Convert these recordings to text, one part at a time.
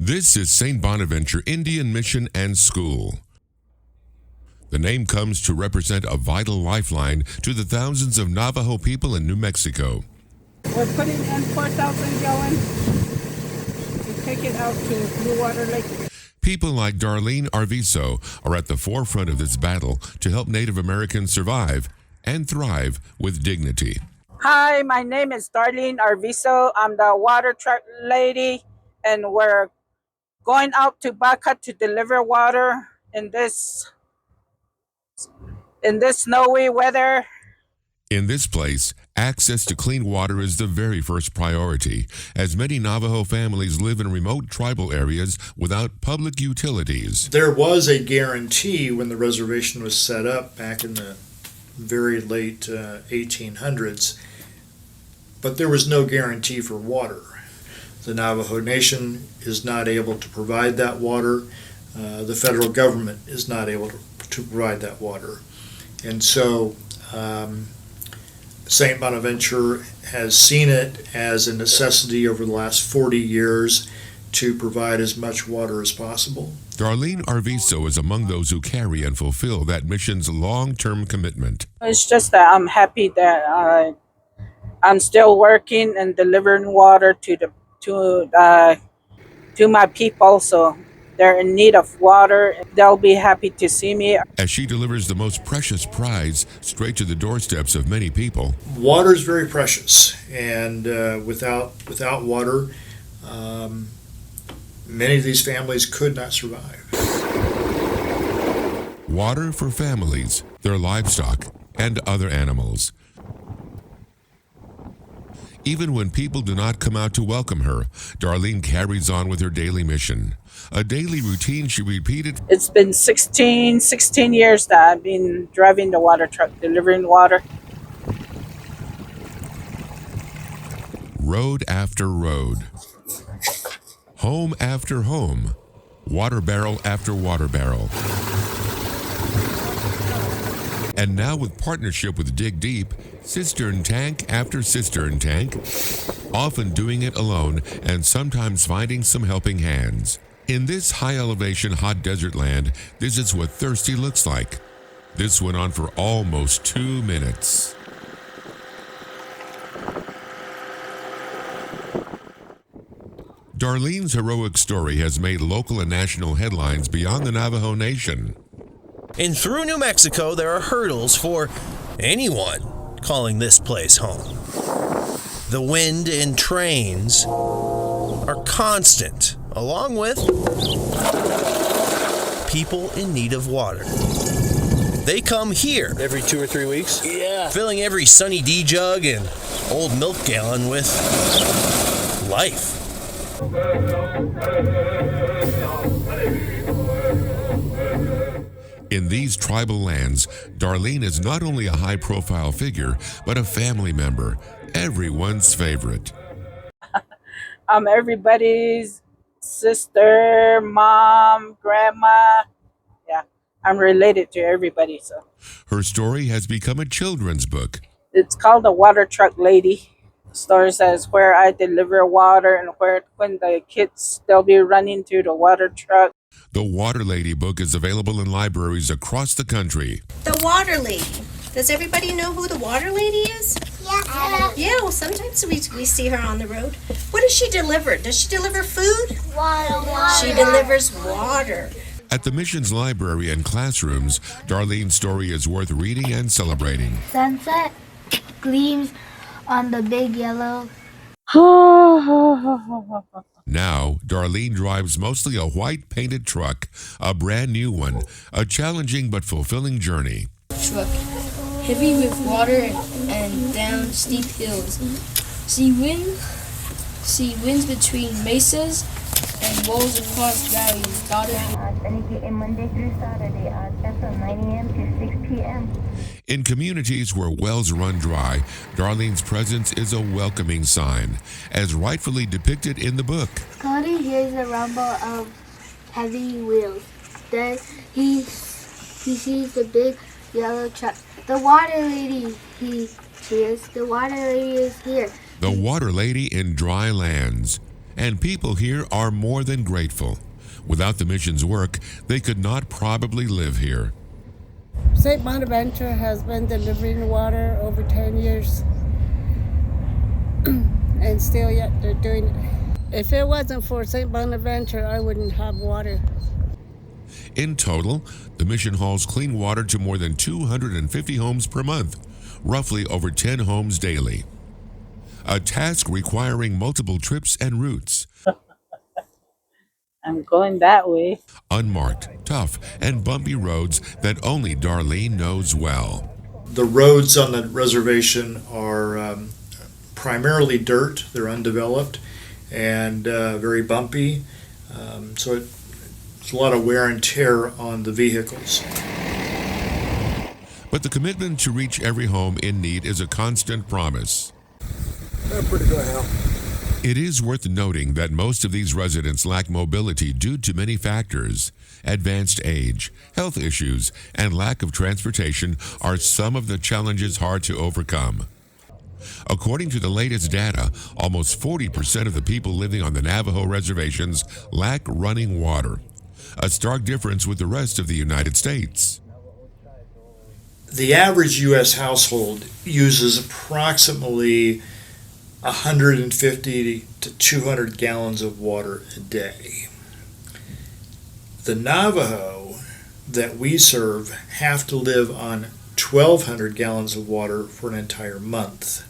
This is St. Bonaventure Indian Mission and School. The name comes to represent a vital lifeline to the thousands of Navajo people in New Mexico. We're putting in 4,000 gallons to take it out to Blue Water Lake. People like Darlene Arviso are at the forefront of this battle to help Native Americans survive and thrive with dignity. Hi, my name is Darlene Arviso. I'm the water truck lady, and we're going out to Baca to deliver water in this snowy weather. In this place, access to clean water is the very first priority, as many Navajo families live in remote tribal areas without public utilities. There was a guarantee when the reservation was set up back in the very late 1800s, but there was no guarantee for water. The Navajo Nation is not able to provide that water. The federal government is not able to provide that water. And so St. Bonaventure has seen it as a necessity over the last 40 years to provide as much water as possible. Darlene Arviso is among those who carry and fulfill that mission's long-term commitment. It's just that I'm happy that I'm still working and delivering water to my people, so they're in need of water. They'll be happy to see me. As she delivers the most precious prize straight to the doorsteps of many people. Water is very precious, and without water, many of these families could not survive. Water for families, their livestock, and other animals. Even when people do not come out to welcome her, Darlene carries on with her daily mission. A daily routine she repeated. It's been 16 years that I've been driving the water truck, delivering water. Road after road. Home after home. Water barrel after water barrel. And now with partnership with Dig Deep, cistern tank after cistern tank, often doing it alone and sometimes finding some helping hands. In this high-elevation hot desert land, this is what thirsty looks like. This went on for almost 2 minutes. Darlene's heroic story has made local and national headlines beyond the Navajo Nation. And through New Mexico, there are hurdles for anyone calling this place home. The wind and trains are constant, along with people in need of water. They come here every 2 or 3 weeks. Yeah, filling every Sunny D jug and old milk gallon with life. In these tribal lands, Darlene is not only a high-profile figure, but a family member, everyone's favorite. I'm everybody's sister, mom, grandma. Yeah, I'm related to everybody. So Her story has become a children's book. it's called The Water Truck Lady. The story says where I deliver water and when the kids, they'll be running to the water truck. The Water Lady book is available in libraries across the country. The Water Lady. Does everybody know who the Water Lady is? Yeah. Yeah, well, sometimes we see her on the road. What does she deliver? Does she deliver food? Water. She delivers water. At the mission's library and classrooms, Darlene's story is worth reading and celebrating. Sunset gleams on the big yellow. Now, Darlene drives mostly a white painted truck, a brand new one, a challenging but fulfilling journey. Truck, heavy with water and down steep hills. See winds between mesas and rolls across valleys. And Monday through Saturday, that's from 9 a.m. to 6 p.m. In communities where wells run dry, Darlene's presence is a welcoming sign, as rightfully depicted in the book. Cody hears the rumble of heavy wheels. Then he sees the big yellow truck. The water lady, he cheers. The water lady is here. The Water Lady in Dry Lands. And people here are more than grateful. Without the mission's work, they could not probably live here. St. Bonaventure has been delivering water over 10 years, and still yet they're doing it. If it wasn't for St. Bonaventure, I wouldn't have water. In total, the mission hauls clean water to more than 250 homes per month, roughly over 10 homes daily. A task requiring multiple trips and routes. I'm going that way. Unmarked, tough, and bumpy roads that only Darlene knows well. The roads on the reservation are primarily dirt. They're undeveloped and very bumpy. So it's a lot of wear and tear on the vehicles. But the commitment to reach every home in need is a constant promise. Pretty good, Hal. It is worth noting that most of these residents lack mobility due to many factors. Advanced age, health issues, and lack of transportation are some of the challenges hard to overcome. According to the latest data, almost 40% of the people living on the Navajo reservations lack running water, a stark difference with the rest of the United States. The average U.S. household uses approximately 150 to 200 gallons of water a day. The Navajo that we serve have to live on 1,200 gallons of water for an entire month.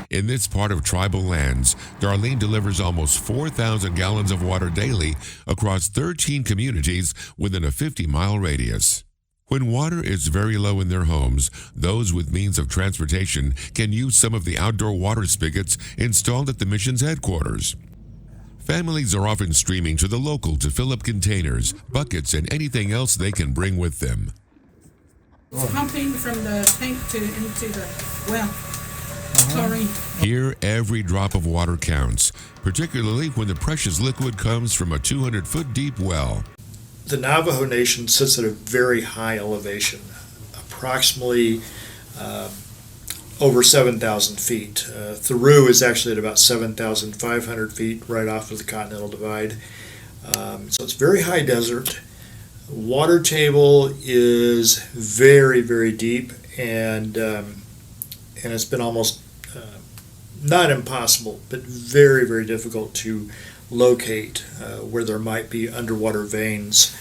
In this part of tribal lands, Darlene delivers almost 4,000 gallons of water daily across 13 communities within a 50-mile radius. When water is very low in their homes, those with means of transportation can use some of the outdoor water spigots installed at the mission's headquarters. Families are often streaming to the local to fill up containers, buckets, and anything else they can bring with them. Pumping from the tank into the well. Chlorine. Here, every drop of water counts, particularly when the precious liquid comes from a 200-foot deep well. The Navajo Nation sits at a very high elevation, approximately over 7,000 feet. Thoreau is actually at about 7,500 feet right off of the Continental Divide. So it's very high desert. Water table is very, very deep, and it's been almost not impossible, but very, very difficult to locate where there might be underwater veins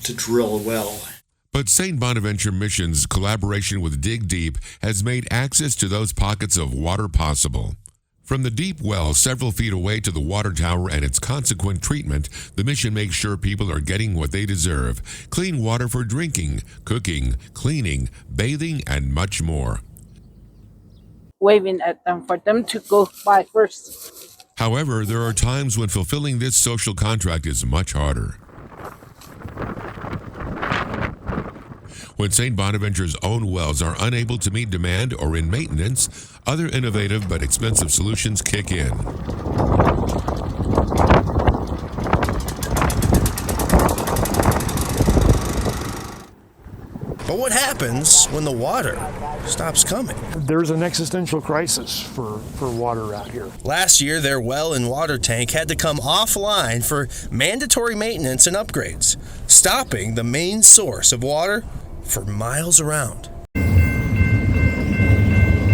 to drill a well. But St. Bonaventure Mission's collaboration with Dig Deep has made access to those pockets of water possible. From the deep well several feet away to the water tower and its consequent treatment, the mission makes sure people are getting what they deserve: clean water for drinking, cooking, cleaning, bathing, and much more. Waving at them for them to go by first. However, there are times when fulfilling this social contract is much harder. When St. Bonaventure's own wells are unable to meet demand or in maintenance, other innovative but expensive solutions kick in. But what happens when the water stops coming? There's an existential crisis for water out here. Last year, their well and water tank had to come offline for mandatory maintenance and upgrades, stopping the main source of water for miles around.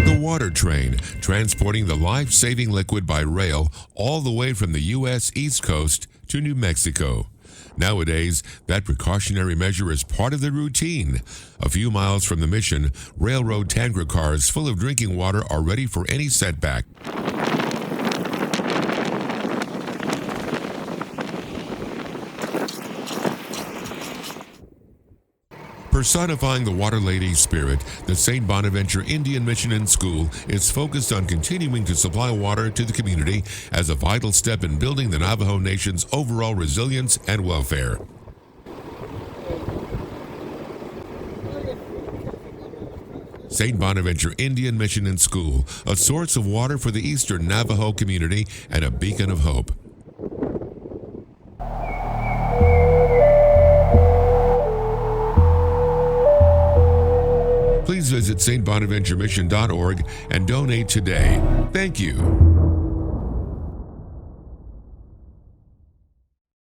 The water train, transporting the life-saving liquid by rail all the way from the U.S. East Coast to New Mexico. Nowadays, that precautionary measure is part of the routine. A few miles from the mission, railroad tanker cars full of drinking water are ready for any setback. Personifying the Water Lady's spirit, the St. Bonaventure Indian Mission and School is focused on continuing to supply water to the community as a vital step in building the Navajo Nation's overall resilience and welfare. St. Bonaventure Indian Mission and School, a source of water for the Eastern Navajo community and a beacon of hope. Please visit stbonaventuremission.org and donate today. Thank you.